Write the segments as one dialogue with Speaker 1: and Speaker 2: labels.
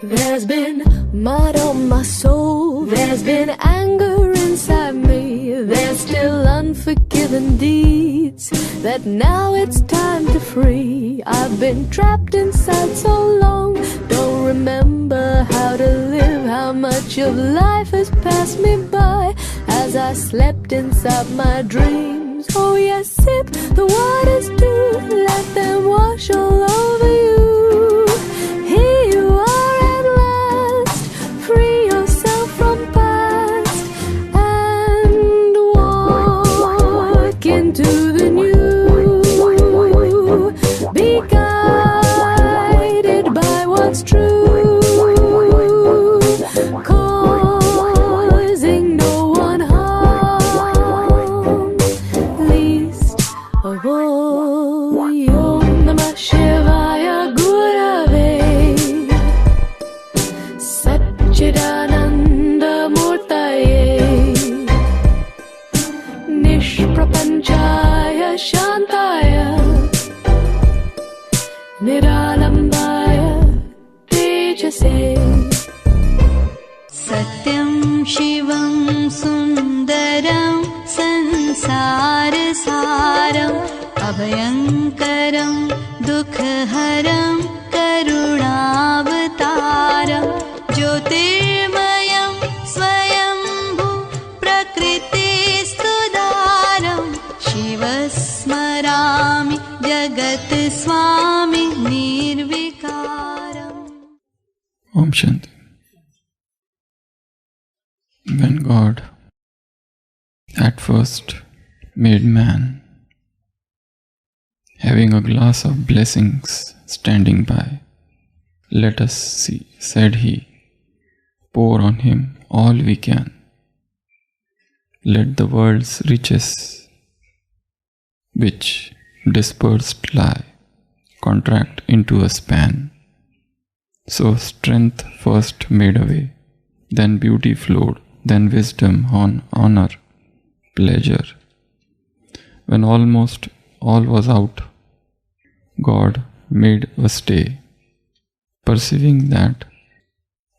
Speaker 1: There's been mud on my soul, there's been anger inside me, there's still unforgiven deeds that now it's time to free. I've been trapped inside so long, don't remember how to live, how much of life has passed me by as I slept inside my dreams. Oh yes, sip the waters too, let them wash all over you. Here you are at last, free yourself from past and walk into the new. Be guided by what's true, causing no one harm, least of all. Om Namah Shivaya Gurave Sat-Chit-Ananda Murtaye Nishprapanchaya Shantaya Niralambaya Tejase.
Speaker 2: Satyam Shivam Sundaram Sansarasaram Abhayankaram Dukhaharam Karunavataram Jyotirmayam Swayambhu Prakritistudaram Shivasmarami Jagat Swami Nirvikaram.
Speaker 3: Om Shanti. When God at first made man, having a glass of blessings standing by, let us see, said he, pour on him all we can. Let the world's riches, which dispersed lie, contract into a span. So strength first made a way, then beauty flowed, then wisdom, honor, pleasure. When almost all was out, God made a stay, perceiving that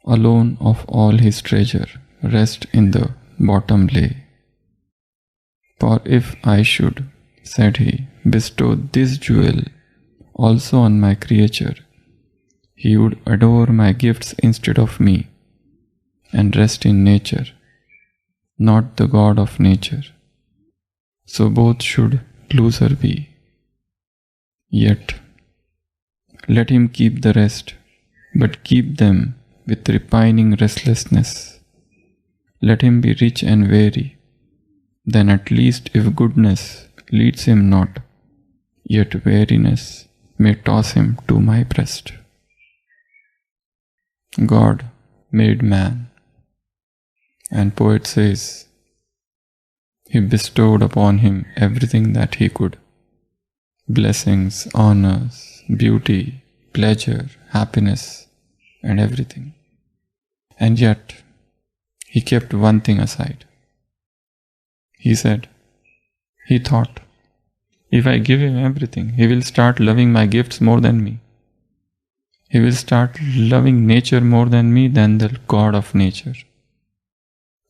Speaker 3: alone of all his treasure rest in the bottom lay. For if I should, said he, bestow this jewel also on my creature, he would adore my gifts instead of me, and rest in nature, not the God of nature. So both should loser be. Yet let him keep the rest, but keep them with repining restlessness. Let him be rich and weary, then at least if goodness leads him not, yet weariness may toss him to my breast. God made man, and poet says, he bestowed upon him everything that he could. Blessings, honors, beauty, pleasure, happiness, and everything. And yet, he kept one thing aside. He thought, if I give him everything, he will start loving my gifts more than me. He will start loving nature more than me, than the God of nature.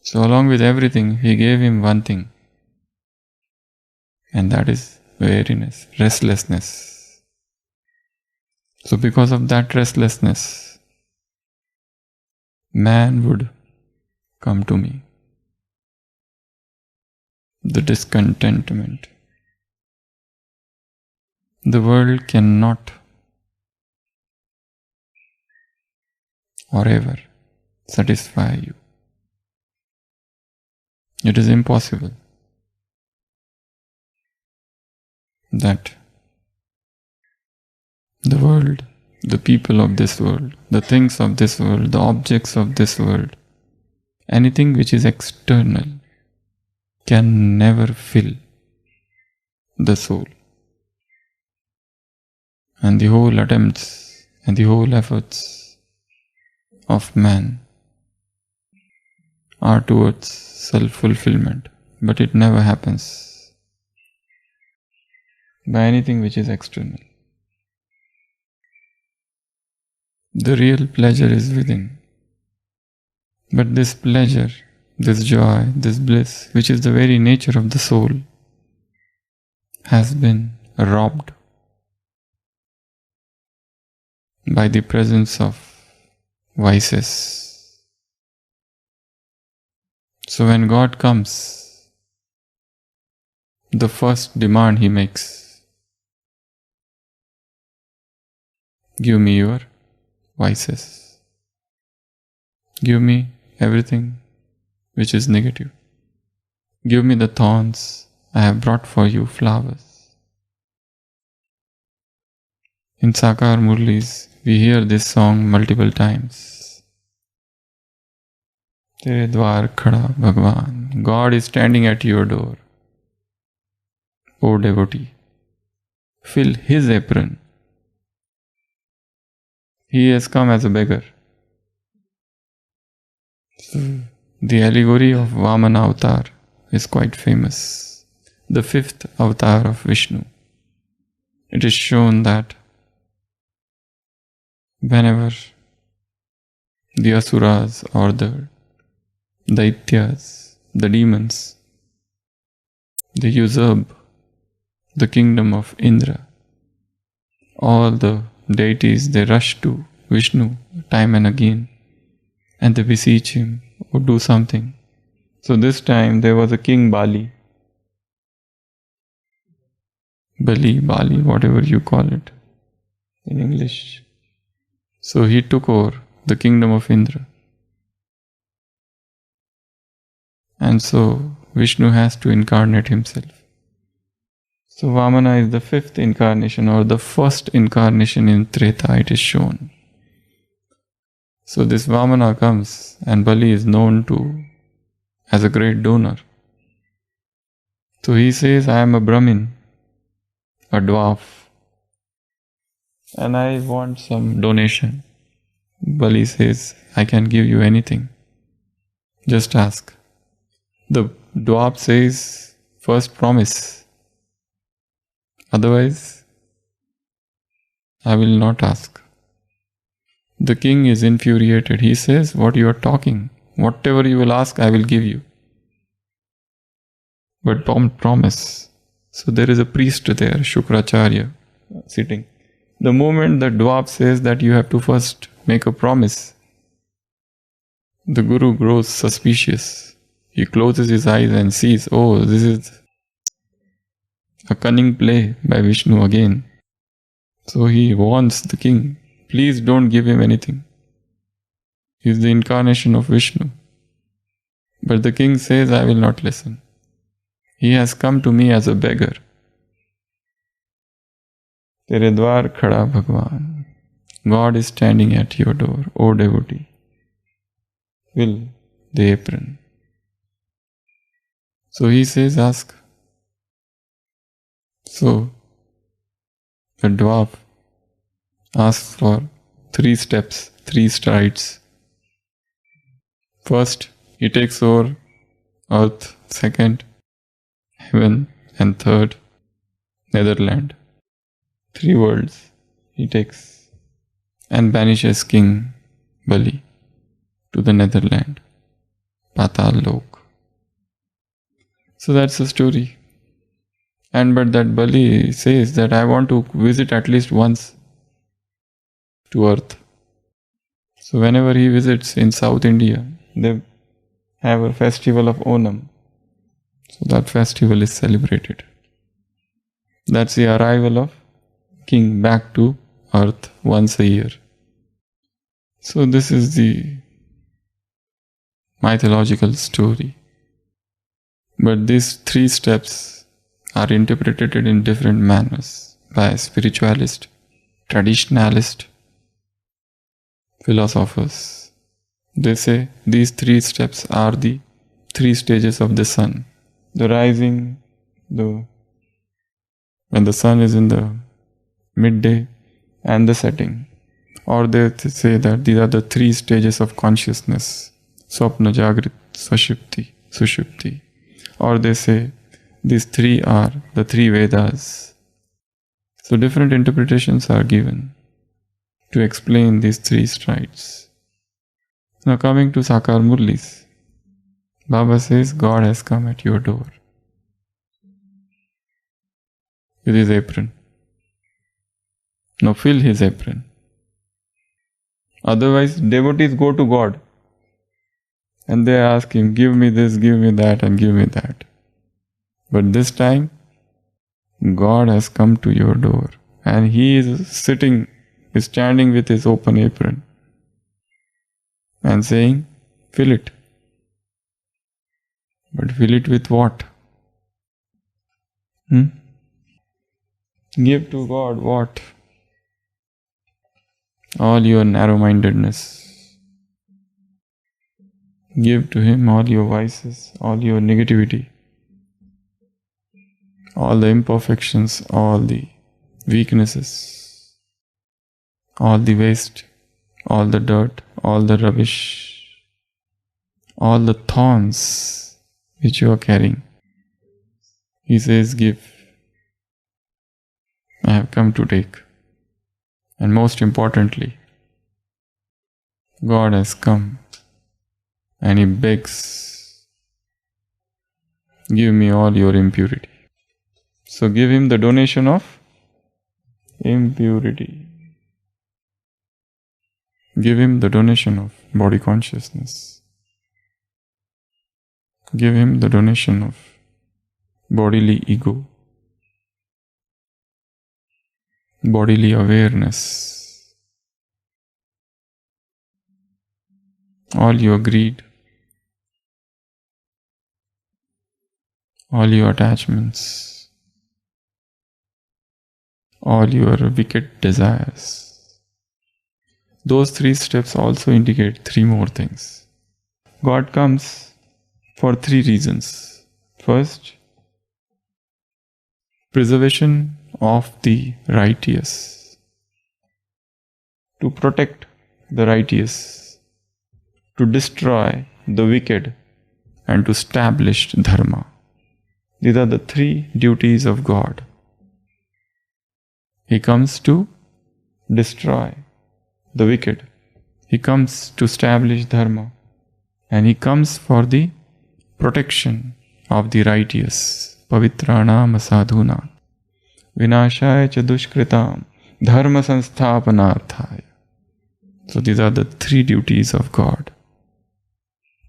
Speaker 3: So along with everything, he gave him one thing, and that is weariness, restlessness. So because of that restlessness, man would come to me. The discontentment. The world cannot or ever satisfy you. It is impossible that the world, the people of this world, the things of this world, the objects of this world, anything which is external can never fill the soul. And the whole attempts and the whole efforts of man are towards self-fulfillment, but it never happens by anything which is external. The real pleasure is within. But this pleasure, this joy, this bliss, which is the very nature of the soul, has been robbed by the presence of vices. So when God comes, the first demand He makes, give me your vices. Give me everything which is negative. Give me the thorns. I have brought for you flowers. In Sakar Murlis, we hear this song multiple times. Tere dwar khada Bhagavan. God is standing at your door. O devotee, fill His apron. He has come as a beggar. So, the allegory of Vamana avatar is quite famous. The fifth avatar of Vishnu. It is shown that whenever the asuras or the daityas, the demons, they usurp the kingdom of Indra, all the deities, they rush to Vishnu time and again and they beseech him, or do something. So this time there was a king Bali, whatever you call it in English. So he took over the kingdom of Indra. And so Vishnu has to incarnate himself. So Vamana is the fifth incarnation or the first incarnation in Treta, it is shown. So this Vamana comes and Bali is known to as a great donor. So he says, I am a Brahmin, a dwarf, and I want some donation. Bali says, I can give you anything. Just ask. The dwarf says, first promise. Otherwise, I will not ask. The king is infuriated. He says, what you are talking? Whatever you will ask, I will give you. But don't promise. So there is a priest there, Shukracharya, sitting. The moment the dwarf says that you have to first make a promise, the guru grows suspicious. He closes his eyes and sees, oh, this is a cunning play by Vishnu again. So he warns the king, please don't give him anything. He is the incarnation of Vishnu. But the king says, I will not listen. He has come to me as a beggar. Tere dwar khada Bhagavan. God is standing at your door, O devotee. Fill the apron. So he says, ask. So the dwarf asks for 3 steps, 3 strides. First, he takes over earth. Second, heaven. And third, Netherland. 3 worlds he takes and banishes King Bali to the Netherland, Patal Lok. So that's the story. But that Bali says that I want to visit at least once to earth. So whenever he visits in South India, they have a festival of Onam. So that festival is celebrated. That's the arrival of king back to earth once a year. So this is the mythological story. But these 3 steps are interpreted in different manners by spiritualist, traditionalist, philosophers. They say these 3 steps are the 3 stages of the sun. The rising, when the sun is in the midday, and the setting. Or they say that these are the 3 stages of consciousness. Swapna, Jagrit, Svashupti, Sushupti. Or they say these 3 are the 3 Vedas. So different interpretations are given to explain these three strides. Now coming to Sakar Murlis, Baba says God has come at your door with his apron. Now fill his apron. Otherwise, devotees go to God and they ask him, give me this, give me that, and give me that. But this time, God has come to your door and he is standing with his open apron and saying, fill it. But fill it with what? Give to God what? All your narrow-mindedness. Give to him all your vices, all your negativity, all the imperfections, all the weaknesses, all the waste, all the dirt, all the rubbish, all the thorns which you are carrying. He says, give. I have come to take. And most importantly, God has come and he begs, give me all your impurity. So give him the donation of impurity. Give him the donation of body consciousness. Give him the donation of bodily ego, bodily awareness, all your greed, all your attachments, all your wicked desires. Those three steps also indicate three more things. God comes for three reasons. First, preservation of the righteous, to protect the righteous, to destroy the wicked, and to establish dharma. These are the three duties of God. He comes to destroy the wicked. He comes to establish dharma. And he comes for the protection of the righteous. Pavitranam sadhunam vinashaya cha dushkritam dharma sansthapanarthaya. So these are the three duties of God.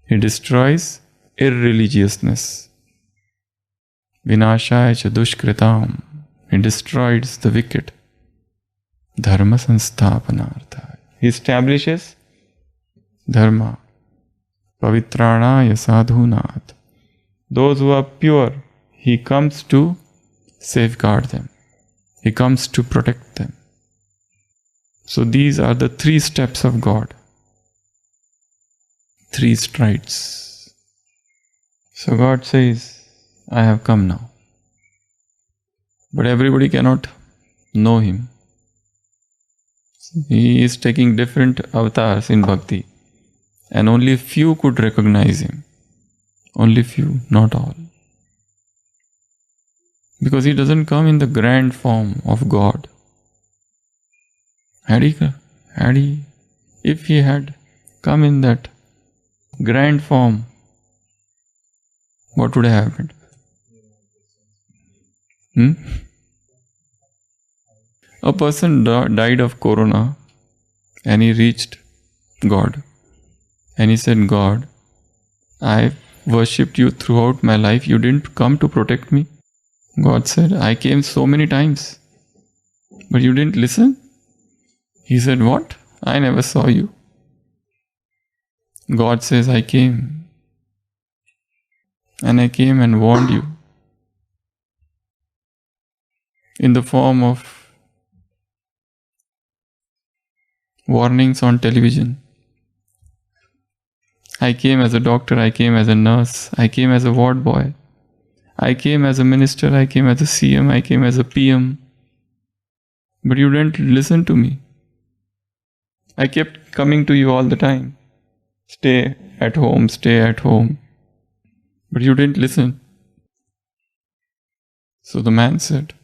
Speaker 3: He destroys irreligiousness. Vinashaya cha dushkritam. He destroys the wicked. Dharma sansthapanarthaya. He establishes dharma. Pavitranaya sadhunat. Those who are pure, he comes to safeguard them. He comes to protect them. So these are the three steps of God. Three strides. So God says, I have come now. But everybody cannot know him. He is taking different avatars in bhakti. And only few could recognize him. Only few, not all. Because he doesn't come in the grand form of God. If he had come in that grand form, what would have happened? A person died of corona and he reached God. And he said, God, I worshipped you throughout my life. You didn't come to protect me. God said, I came so many times, but you didn't listen. He said, what? I never saw you. God says, I came. And I came and warned you in the form of warnings on television. I came as a doctor, I came as a nurse, I came as a ward boy, I came as a minister, I came as a CM, I came as a PM. But you didn't listen to me. I kept coming to you all the time. Stay at home, stay at home. But you didn't listen. So the man said,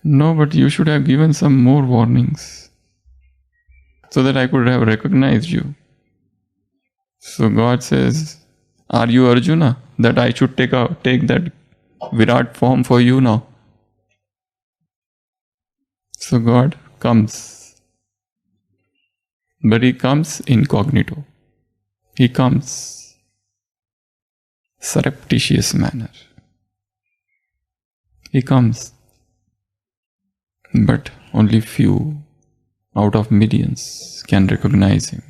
Speaker 3: No, but you should have given some more warnings so that I could have recognized you. So God says, are you Arjuna? That I should take that Virat form for you now. So God comes. But He comes incognito. He comes surreptitious manner. He comes. But only few out of millions can recognize Him.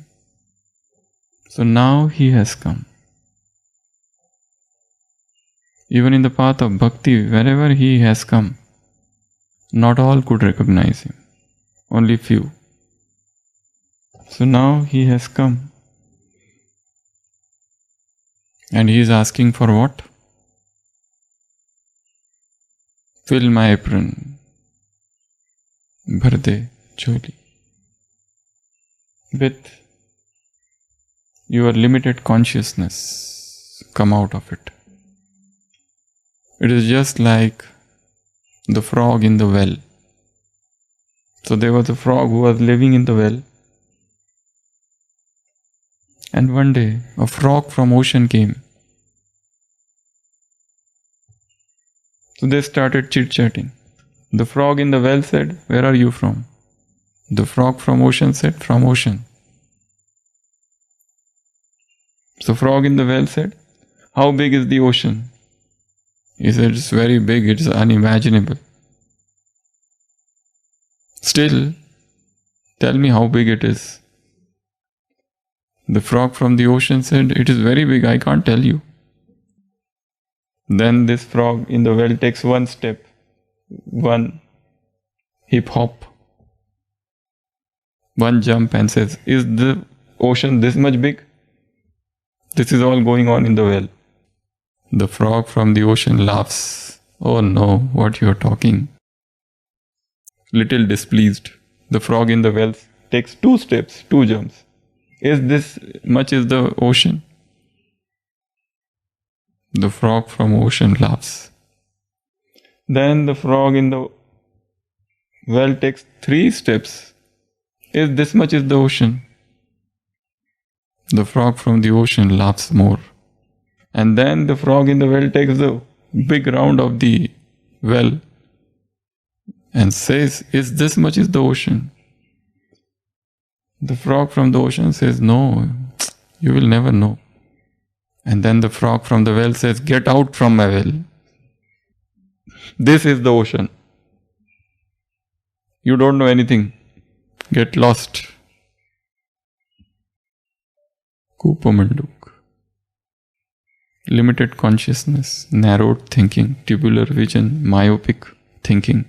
Speaker 3: So now He has come. Even in the path of bhakti, wherever He has come, not all could recognize Him. Only few. So now He has come. And He is asking for what? Fill my apron. Bhar de jholi. With your limited consciousness, come out of it. It is just like the frog in the well. So there was a frog who was living in the well. And one day, a frog from ocean came. So they started chit-chatting. The frog in the well said, "Where are you from?" The frog from ocean said, "From ocean." So frog in the well said, "How big is the ocean?" He said, "It's very big, it's unimaginable." "Still, tell me how big it is." The frog from the ocean said, "It is very big, I can't tell you." Then this frog in the well takes one step, one hip hop, one jump and says, "Is the ocean this much big?" This is all going on in the well. The frog from the ocean laughs. "Oh no, what you are talking." Little displeased, the frog in the well takes two steps, two jumps. "Is this much is the ocean?" The frog from ocean laughs. Then the frog in the well takes three steps. "Is this much is the ocean?" The frog from the ocean laughs more. And then the frog in the well takes the big round of the well and says, "Is this much is the ocean?" The frog from the ocean says, "No, you will never know." And then the frog from the well says, "Get out from my well. This is the ocean. You don't know anything. Get lost." Kupamanduk. Limited consciousness, narrowed thinking, tubular vision, myopic thinking.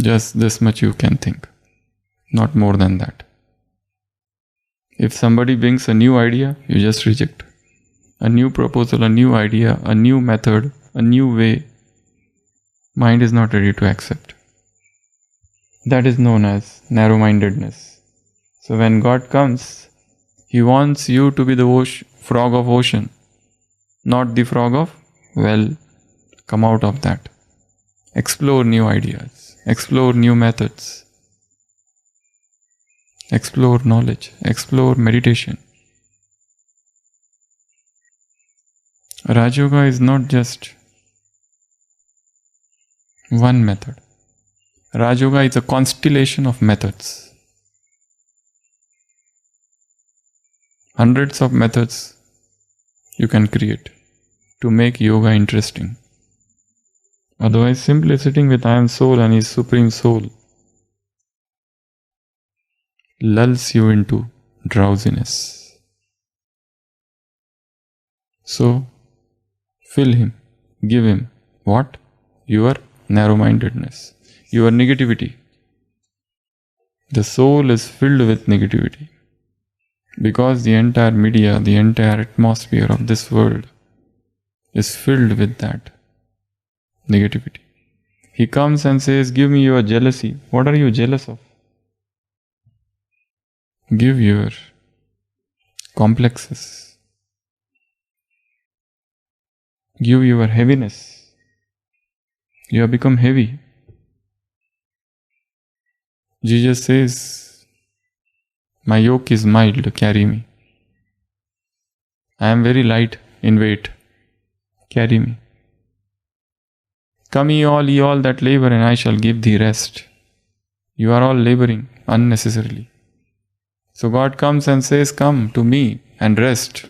Speaker 3: Just this much you can think. Not more than that. If somebody brings a new idea, you just reject. A new proposal, a new idea, a new method, a new way. Mind is not ready to accept. That is known as narrow-mindedness. So when God comes, He wants you to be the frog of ocean, not the frog of well. Come out of that. Explore new ideas. Explore new methods. Explore knowledge. Explore meditation. Rajyoga is not just one method. Rajyoga is a constellation of methods. Hundreds of methods you can create to make yoga interesting. Otherwise, simply sitting with I am soul and His supreme soul lulls you into drowsiness. So, fill Him, give Him what? Your narrow-mindedness, your negativity. The soul is filled with negativity because the entire media, the entire atmosphere of this world is filled with that negativity. He comes and says, "Give me your jealousy." What are you jealous of? Give your complexes. Give your heaviness. You have become heavy. Jesus says, my yoke is mild, carry me. I am very light in weight, carry me. Come ye all that labor, and I shall give thee rest. You are all laboring unnecessarily. So God comes and says, come to me and rest.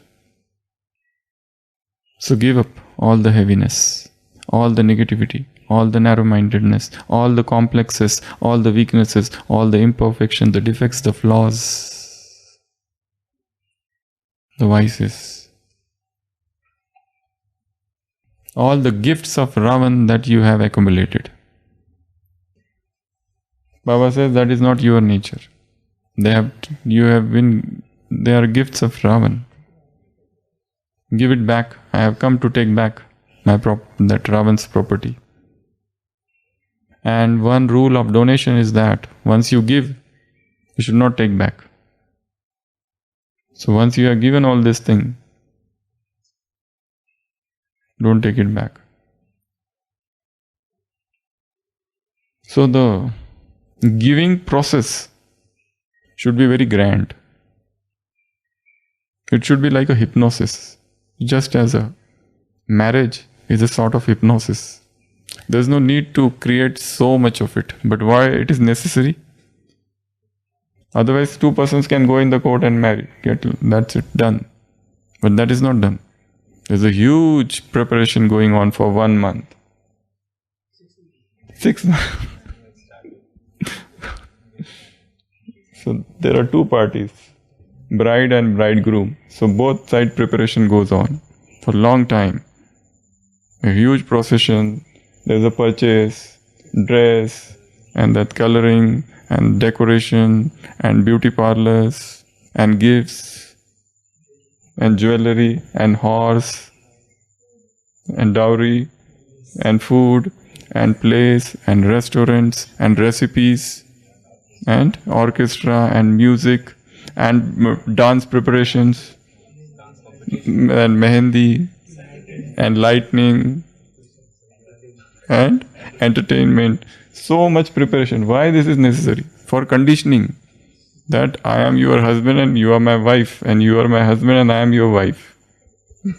Speaker 3: So give up all the heaviness, all the negativity, all the narrow-mindedness, all the complexes, all the weaknesses, all the imperfections, the defects, the flaws, the vices, all the gifts of Ravan that you have accumulated. Baba says that is not your nature. They are gifts of Ravan. Give it back. I have come to take back that Ravan's property. And one rule of donation is that once you give, you should not take back. So once you have given all this thing, don't take it back. So the giving process should be very grand. It should be like a hypnosis. Just as a marriage is a sort of hypnosis. There is no need to create so much of it. But why it is necessary? Otherwise, two persons can go in the court and marry. That's it, done. But that is not done. There's a huge preparation going on for 1 month. 6 months. So there are two parties, bride and bridegroom. So both side preparation goes on for a long time. A huge procession, there's a purchase, dress, and that coloring, and decoration, and beauty parlors, and gifts, and jewelry, and horse, and dowry, and food, and place, and restaurants, and recipes, and orchestra, and music, and dance preparations, and mehendi, and lightning, and entertainment. So much preparation. Why this is necessary? For conditioning. That I am your husband and you are my wife, and you are my husband and I am your wife.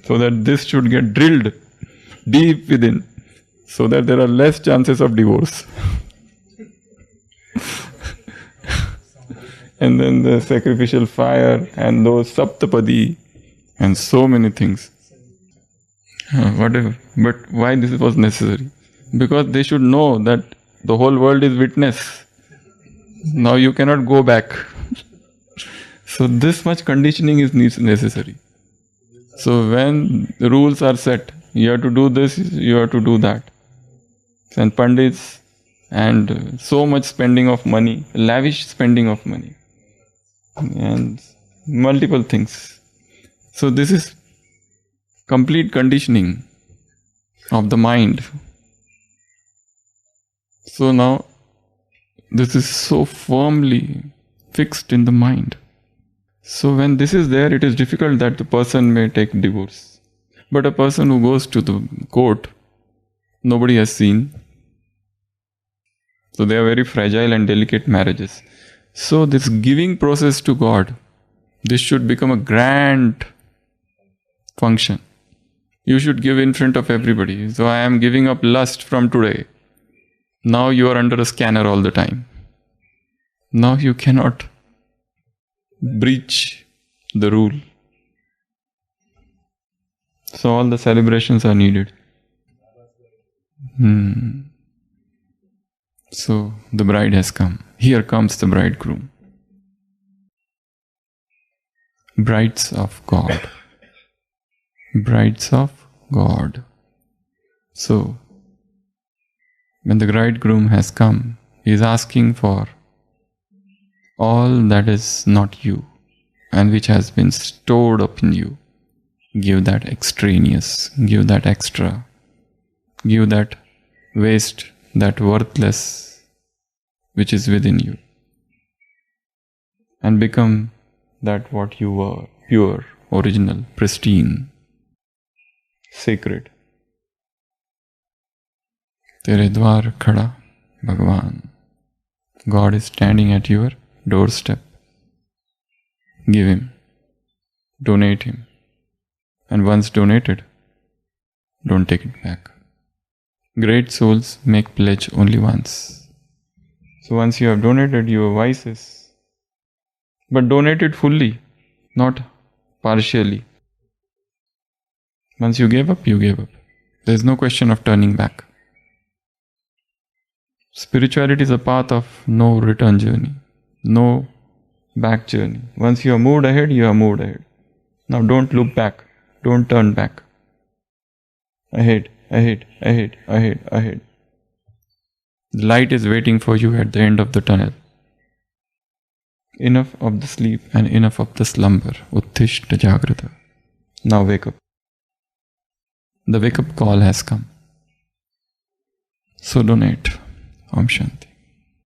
Speaker 3: So that this should get drilled deep within, so that there are less chances of divorce. And then the sacrificial fire and those saptapadi and so many things. Whatever. But why this was necessary? Because they should know that the whole world is witness. Now you cannot go back. So this much conditioning is necessary. So when the rules are set, you have to do this, you have to do that. And pandits, and so much spending of money, lavish spending of money, and multiple things. So this is complete conditioning of the mind. So now this is so firmly fixed in the mind. So when this is there, it is difficult that the person may take divorce. But a person who goes to the court, nobody has seen. So they are very fragile and delicate marriages. So this giving process to God, this should become a grand function. You should give in front of everybody. So I am giving up lust from today. Now you are under a scanner all the time. Now you cannot breach the rule. So all the celebrations are needed. So the bride has come. Here comes the bridegroom. Brides of God. Brides of God. So when the bridegroom has come, he is asking for all that is not you and which has been stored up in you. Give that extraneous, give that extra, give that waste, that worthless which is within you, and become that what you were, pure, original, pristine, sacred. Tere dwar khada, Bhagavan. God is standing at your doorstep. Give Him. Donate Him. And once donated, don't take it back. Great souls make pledge only once. So once you have donated your vices, but donate it fully, not partially. Once you gave up, you gave up. There is no question of turning back. Spirituality is a path of no return journey, no back journey. Once you have moved ahead, you have moved ahead. Now don't look back, don't turn back. Ahead, ahead, ahead, ahead, ahead. The light is waiting for you at the end of the tunnel. Enough of the sleep and enough of the slumber. Uttishta Jagrata. Now wake up. The wake up call has come. So donate. Om Shanti.